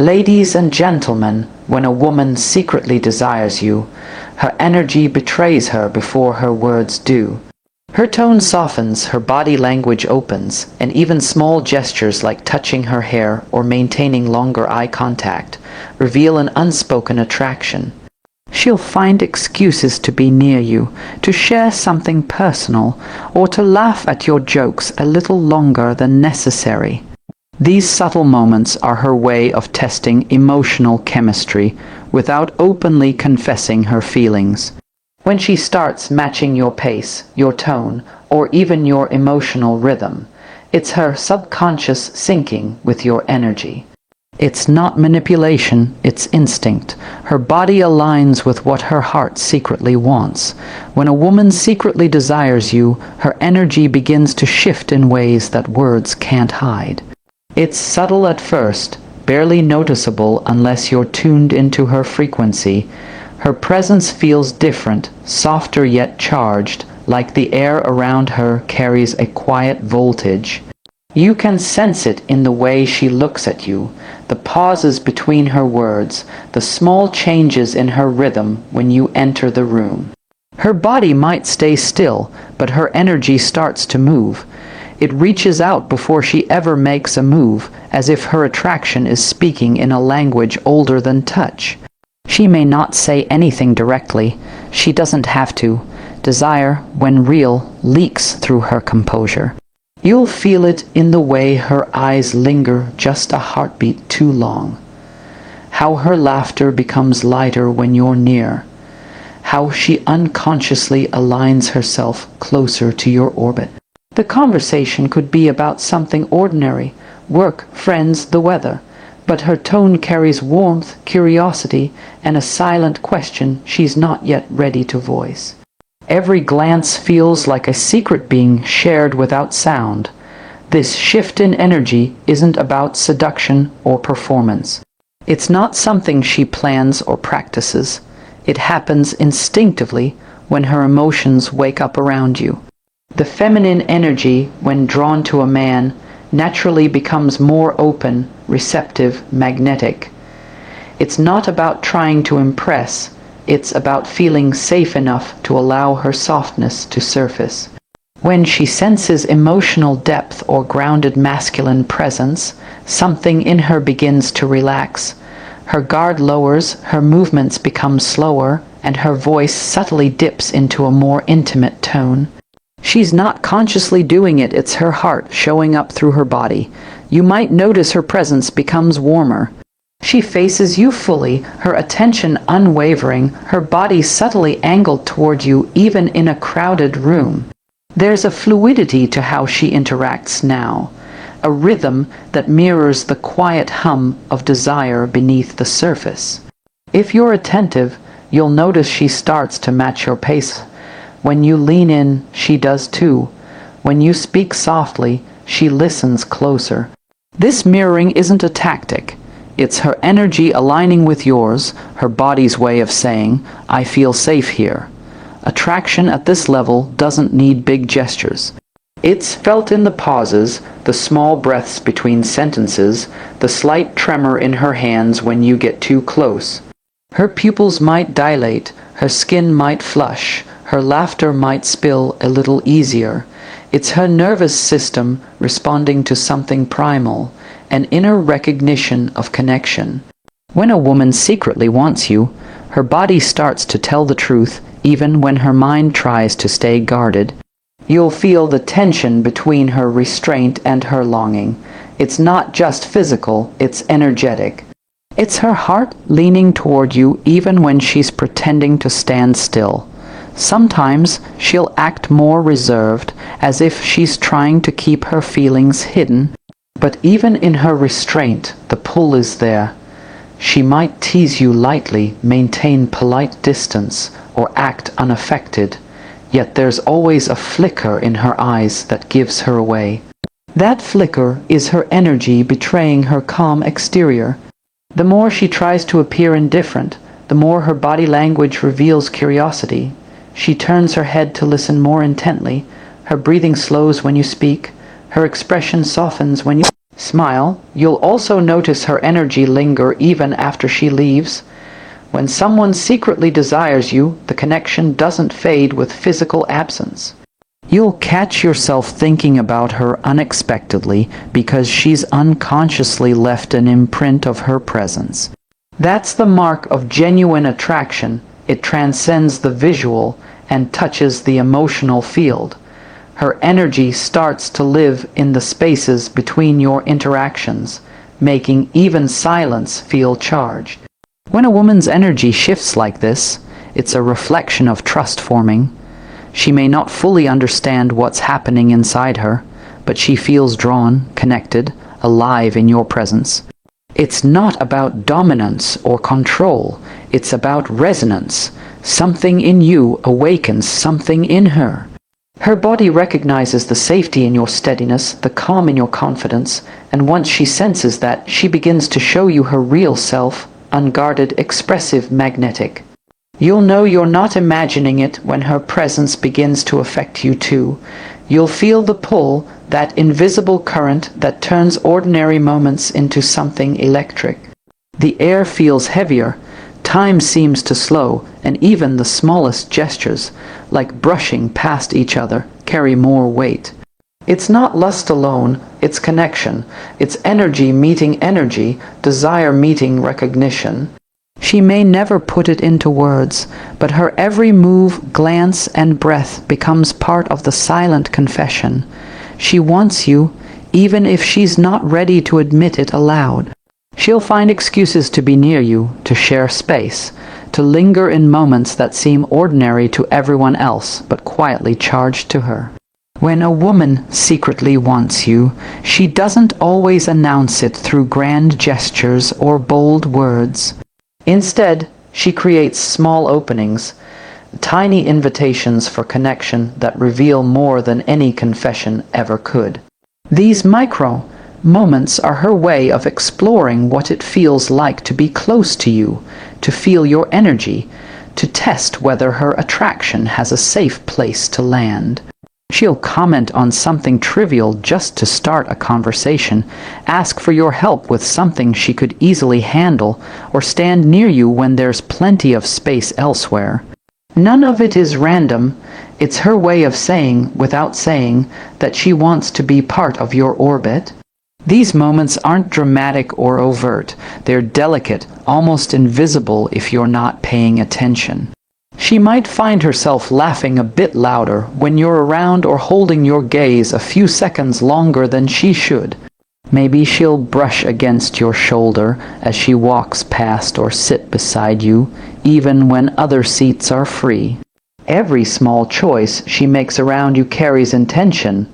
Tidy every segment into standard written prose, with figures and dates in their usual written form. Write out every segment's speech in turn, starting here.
Ladies and gentlemen, when a woman secretly desires you, her energy betrays her before her words do. Her tone softens, her body language opens, and even small gestures like touching her hair or maintaining longer eye contact reveal an unspoken attraction. She'll find excuses to be near you, to share something personal, or to laugh at your jokes a little longer than necessary. These subtle moments are her way of testing emotional chemistry without openly confessing her feelings. When she starts matching your pace, your tone, or even your emotional rhythm, it's her subconscious syncing with your energy. It's not manipulation, it's instinct. Her body aligns with what her heart secretly wants. When a woman secretly desires you, her energy begins to shift in ways that words can't hide. It's subtle at first, barely noticeable unless you're tuned into her frequency. Her presence feels different, softer yet charged, like the air around her carries a quiet voltage. You can sense it in the way she looks at you, the pauses between her words, the small changes in her rhythm when you enter the room. Her body might stay still, but her energy starts to move. It reaches out before she ever makes a move, as if her attraction is speaking in a language older than touch. She may not say anything directly. She doesn't have to. Desire, when real, leaks through her composure. You'll feel it in the way her eyes linger just a heartbeat too long. How her laughter becomes lighter when you're near. How she unconsciously aligns herself closer to your orbit. The conversation could be about something ordinary, work, friends, the weather, but her tone carries warmth, curiosity, and a silent question she's not yet ready to voice. Every glance feels like a secret being shared without sound. This shift in energy isn't about seduction or performance. It's not something she plans or practices. It happens instinctively when her emotions wake up around you. The feminine energy, when drawn to a man, naturally becomes more open, receptive, magnetic. It's not about trying to impress. It's about feeling safe enough to allow her softness to surface. When she senses emotional depth or grounded masculine presence, something in her begins to relax. Her guard lowers, her movements become slower, and her voice subtly dips into a more intimate tone. She's not consciously doing it, it's her heart showing up through her body. You might notice her presence becomes warmer. She faces you fully, her attention unwavering, her body subtly angled toward you even in a crowded room. There's a fluidity to how she interacts now, a rhythm that mirrors the quiet hum of desire beneath the surface. If you're attentive, you'll notice she starts to match your pace. When you lean in, she does too. When you speak softly, she listens closer. This mirroring isn't a tactic. It's her energy aligning with yours, her body's way of saying, I feel safe here. Attraction at this level doesn't need big gestures. It's felt in the pauses, the small breaths between sentences, the slight tremor in her hands when you get too close. Her pupils might dilate, her skin might flush, her laughter might spill a little easier. It's her nervous system responding to something primal, an inner recognition of connection. When a woman secretly wants you, her body starts to tell the truth even when her mind tries to stay guarded. You'll feel the tension between her restraint and her longing. It's not just physical, it's energetic. It's her heart leaning toward you even when she's pretending to stand still. Sometimes she'll act more reserved, as if she's trying to keep her feelings hidden. But even in her restraint, the pull is there. She might tease you lightly, maintain polite distance, or act unaffected, yet there's always a flicker in her eyes that gives her away. That flicker is her energy betraying her calm exterior. The more she tries to appear indifferent, the more her body language reveals curiosity. She turns her head to listen more intently. Her breathing slows when you speak. Her expression softens when you Smile. You'll also notice her energy linger even after she leaves. When someone secretly desires you, the connection doesn't fade with physical absence. You'll catch yourself thinking about her unexpectedly because she's unconsciously left an imprint of her presence. That's the mark of genuine attraction. It transcends the visual and touches the emotional field. Her energy starts to live in the spaces between your interactions, making even silence feel charged. When a woman's energy shifts like this, it's a reflection of trust forming. She may not fully understand what's happening inside her, but she feels drawn, connected, alive in your presence. It's not about dominance or control. It's about resonance. Something in you awakens something in her. Her body recognizes the safety in your steadiness, the calm in your confidence, and once she senses that, she begins to show you her real self, unguarded, expressive, magnetic. You'll know you're not imagining it when her presence begins to affect you too. You'll feel the pull, that invisible current that turns ordinary moments into something electric. The air feels heavier, time seems to slow, and even the smallest gestures, like brushing past each other, carry more weight. It's not lust alone, it's connection. It's energy meeting energy, desire meeting recognition. She may never put it into words, but her every move, glance, and breath becomes part of the silent confession. She wants you, even if she's not ready to admit it aloud. She'll find excuses to be near you, to share space, to linger in moments that seem ordinary to everyone else, but quietly charged to her. When a woman secretly wants you, she doesn't always announce it through grand gestures or bold words. Instead, she creates small openings, tiny invitations for connection that reveal more than any confession ever could. These micro moments are her way of exploring what it feels like to be close to you, to feel your energy, to test whether her attraction has a safe place to land. She'll comment on something trivial just to start a conversation, ask for your help with something she could easily handle, or stand near you when there's plenty of space elsewhere. None of it is random. It's her way of saying, without saying, that she wants to be part of your orbit. These moments aren't dramatic or overt. They're delicate, almost invisible if you're not paying attention. She might find herself laughing a bit louder when you're around or holding your gaze a few seconds longer than she should. Maybe she'll brush against your shoulder as she walks past or sit beside you, even when other seats are free. Every small choice she makes around you carries intention.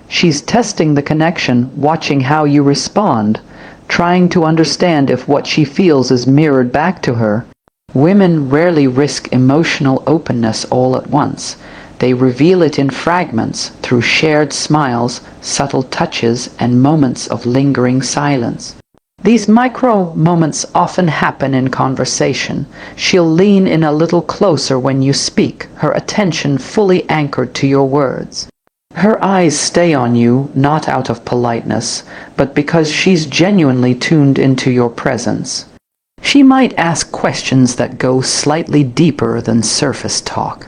She's testing the connection, watching how you respond, trying to understand if what she feels is mirrored back to her. Women rarely risk emotional openness all at once. They reveal it in fragments through shared smiles, subtle touches, and moments of lingering silence. These micro moments often happen in conversation. She'll lean in a little closer when you speak, her attention fully anchored to your words. Her eyes stay on you, not out of politeness, but because she's genuinely tuned into your presence. She might ask questions that go slightly deeper than surface talk,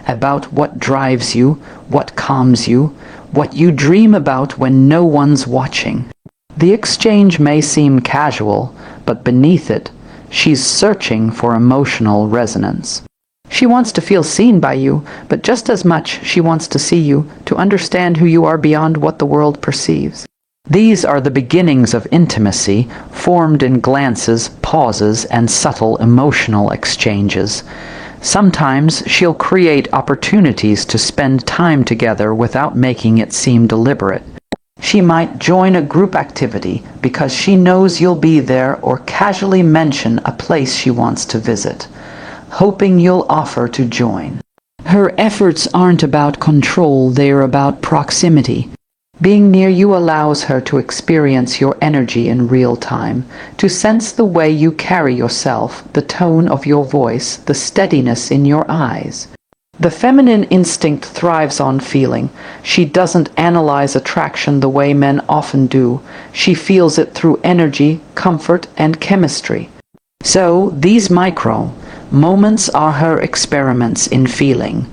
about what drives you, what calms you, what you dream about when no one's watching. The exchange may seem casual, but beneath it, she's searching for emotional resonance. She wants to feel seen by you, but just as much she wants to see you, to understand who you are beyond what the world perceives. These are the beginnings of intimacy, formed in glances, pauses, and subtle emotional exchanges. Sometimes she'll create opportunities to spend time together without making it seem deliberate. She might join a group activity because she knows you'll be there, or casually mention a place she wants to visit, hoping you'll offer to join. Her efforts aren't about control, they're about proximity. Being near you allows her to experience your energy in real time, to sense the way you carry yourself, the tone of your voice, the steadiness in your eyes. The feminine instinct thrives on feeling. She doesn't analyze attraction the way men often do. She feels it through energy, comfort, and chemistry. So, these micro moments are her experiments in feeling.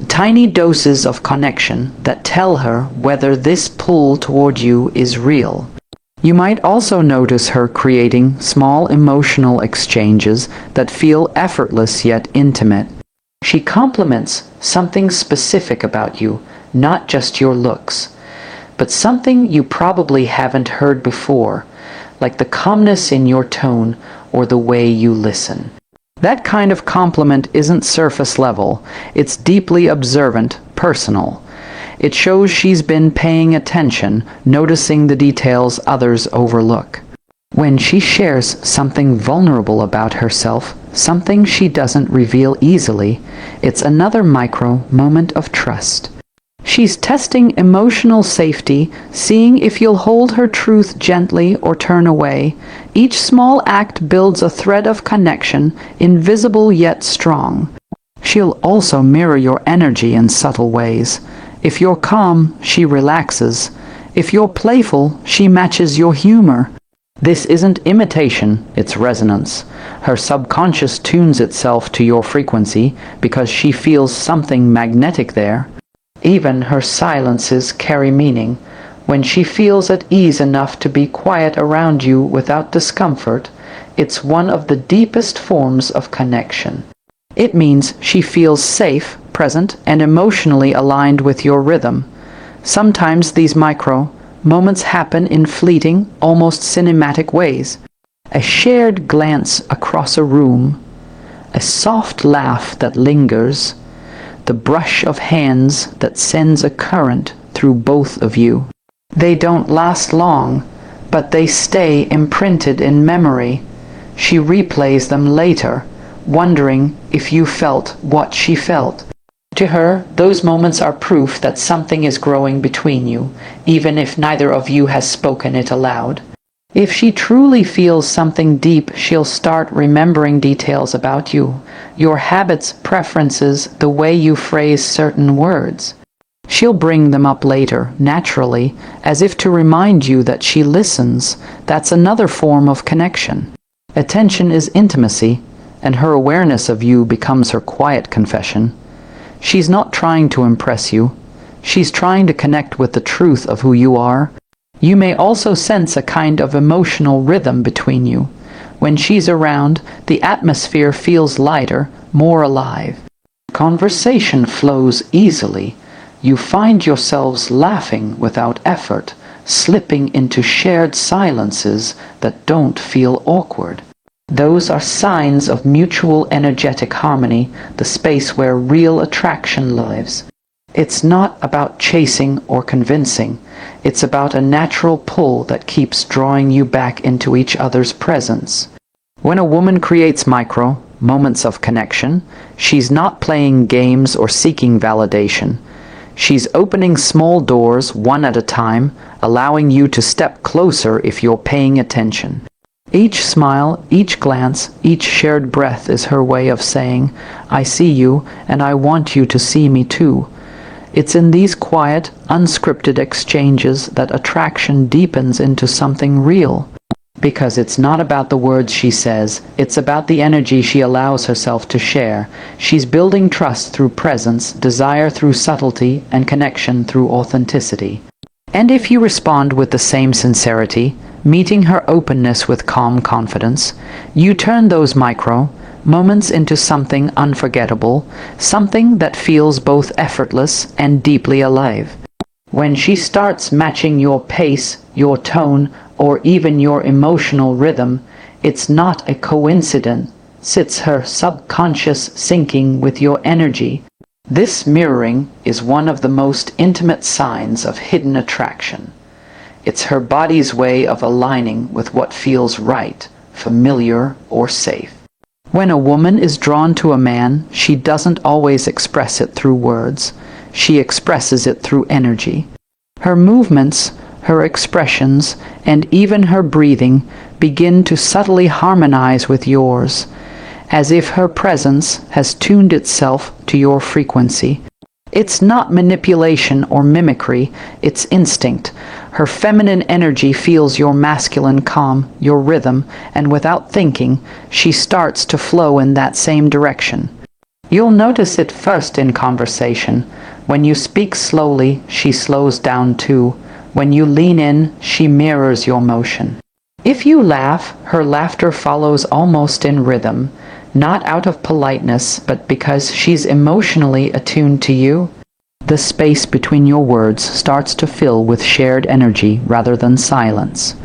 Tiny doses of connection that tell her whether this pull toward you is real. You might also notice her creating small emotional exchanges that feel effortless yet intimate. She compliments something specific about you, not just your looks, but something you probably haven't heard before, like the calmness in your tone or the way you listen. That kind of compliment isn't surface level, it's deeply observant, personal. It shows she's been paying attention, noticing the details others overlook. When she shares something vulnerable about herself, something she doesn't reveal easily, it's another micro moment of trust. She's testing emotional safety, seeing if you'll hold her truth gently or turn away. Each small act builds a thread of connection, invisible yet strong. She'll also mirror your energy in subtle ways. If you're calm, she relaxes. If you're playful, she matches your humor. This isn't imitation, it's resonance. Her subconscious tunes itself to your frequency because she feels something magnetic there. Even her silences carry meaning. When she feels at ease enough to be quiet around you without discomfort, it's one of the deepest forms of connection. It means she feels safe, present, and emotionally aligned with your rhythm. Sometimes these micro moments happen in fleeting, almost cinematic ways. A shared glance across a room, a soft laugh that lingers, the brush of hands that sends a current through both of you. They don't last long, but they stay imprinted in memory. She replays them later, wondering if you felt what she felt. To her, those moments are proof that something is growing between you, even if neither of you has spoken it aloud. If she truly feels something deep, she'll start remembering details about you, your habits, preferences, the way you phrase certain words. She'll bring them up later, naturally, as if to remind you that she listens. That's another form of connection. Attention is intimacy, and her awareness of you becomes her quiet confession. She's not trying to impress you. She's trying to connect with the truth of who you are. You may also sense a kind of emotional rhythm between you. When she's around, the atmosphere feels lighter, more alive. Conversation flows easily. You find yourselves laughing without effort, slipping into shared silences that don't feel awkward. Those are signs of mutual energetic harmony, the space where real attraction lives. It's not about chasing or convincing. It's about a natural pull that keeps drawing you back into each other's presence. When a woman creates micro moments of connection, she's not playing games or seeking validation. She's opening small doors one at a time, allowing you to step closer if you're paying attention. Each smile, each glance, each shared breath is her way of saying, I see you, and I want you to see me too. It's in these quiet, unscripted exchanges that attraction deepens into something real. Because it's not about the words she says, it's about the energy she allows herself to share. She's building trust through presence, desire through subtlety, and connection through authenticity. And if you respond with the same sincerity, meeting her openness with calm confidence, you turn those micro moments into something unforgettable, something that feels both effortless and deeply alive. When she starts matching your pace, your tone, or even your emotional rhythm, it's not a coincidence. It's her subconscious syncing with your energy. This mirroring is one of the most intimate signs of hidden attraction. It's her body's way of aligning with what feels right, familiar, or safe. When a woman is drawn to a man, she doesn't always express it through words. She expresses it through energy. Her movements, her expressions, and even her breathing begin to subtly harmonize with yours. as if her presence has tuned itself to your frequency. It's not manipulation or mimicry, it's instinct. Her feminine energy feels your masculine calm, your rhythm, and without thinking, she starts to flow in that same direction. You'll notice it first in conversation. When you speak slowly, she slows down too. When you lean in, she mirrors your motion. If you laugh, her laughter follows almost in rhythm, not out of politeness, but because she's emotionally attuned to you. The space between your words starts to fill with shared energy rather than silence.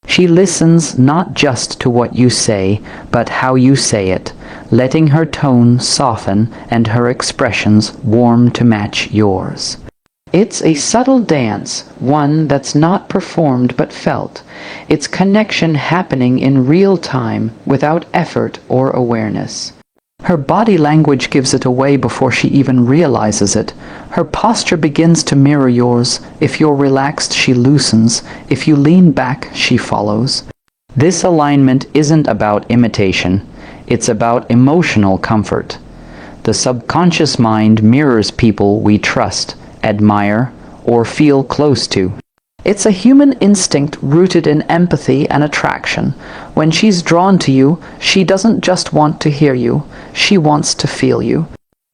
She listens not just to what you say, but how you say it, letting her tone soften and her expressions warm to match yours. It's a subtle dance, one that's not performed but felt. It's connection happening in real time without effort or awareness. Her body language gives it away before she even realizes it. Her posture begins to mirror yours. If you're relaxed, she loosens. If you lean back, she follows. This alignment isn't about imitation. It's about emotional comfort. The subconscious mind mirrors people we trust, admire, or feel close to. It's a human instinct rooted in empathy and attraction. When she's drawn to you, she doesn't just want to hear you, she wants to feel you.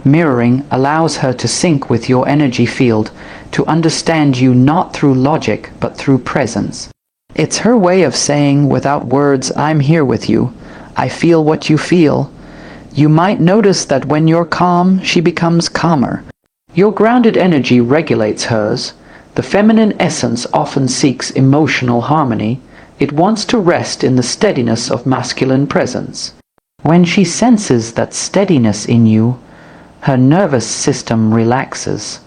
Mirroring allows her to sync with your energy field, to understand you not through logic, but through presence. It's her way of saying without words, I'm here with you. I feel what you feel. You might notice that when you're calm, she becomes calmer. Your grounded energy regulates hers. The feminine essence often seeks emotional harmony. It wants to rest in the steadiness of masculine presence. When she senses that steadiness in you, her nervous system relaxes.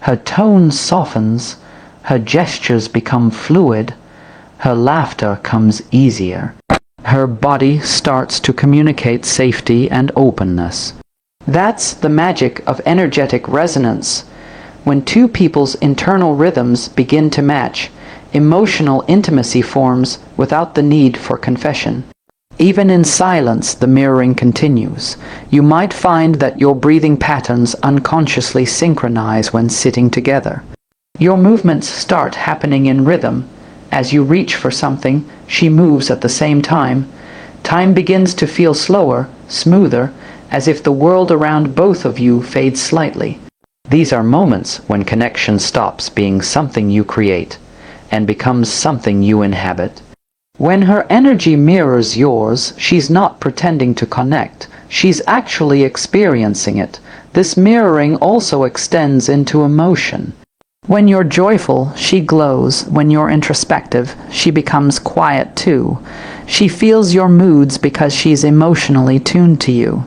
Her tone softens, her gestures become fluid, her laughter comes easier. Her body starts to communicate safety and openness. That's the magic of energetic resonance. When two people's internal rhythms begin to match, emotional intimacy forms without the need for confession. Even in silence, the mirroring continues. You might find that your breathing patterns unconsciously synchronize when sitting together. Your movements start happening in rhythm. As you reach for something, she moves at the same time. Time begins to feel slower, smoother, as if the world around both of you fades slightly. These are moments when connection stops being something you create and becomes something you inhabit. When her energy mirrors yours, she's not pretending to connect. She's actually experiencing it. This mirroring also extends into emotion. When you're joyful, she glows. When you're introspective, she becomes quiet too. She feels your moods because she's emotionally tuned to you.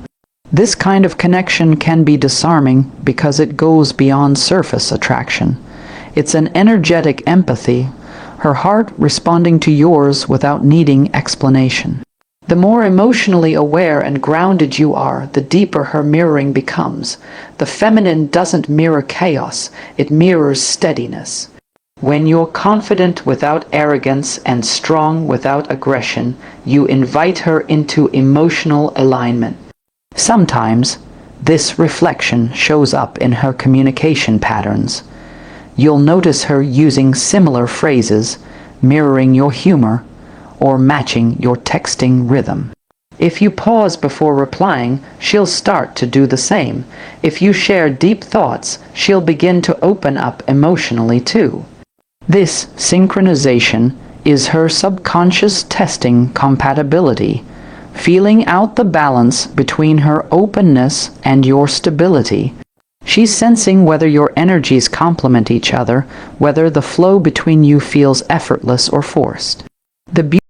This kind of connection can be disarming because it goes beyond surface attraction. It's an energetic empathy, her heart responding to yours without needing explanation. The more emotionally aware and grounded you are, the deeper her mirroring becomes. The feminine doesn't mirror chaos, it mirrors steadiness. When you're confident without arrogance and strong without aggression, you invite her into emotional alignment. Sometimes, this reflection shows up in her communication patterns. You'll notice her using similar phrases, mirroring your humor, or matching your texting rhythm. If you pause before replying, she'll start to do the same. If you share deep thoughts, she'll begin to open up emotionally too. This synchronization is her subconscious testing compatibility, feeling out the balance between her openness and your stability. She's sensing whether your energies complement each other, whether the flow between you feels effortless or forced. The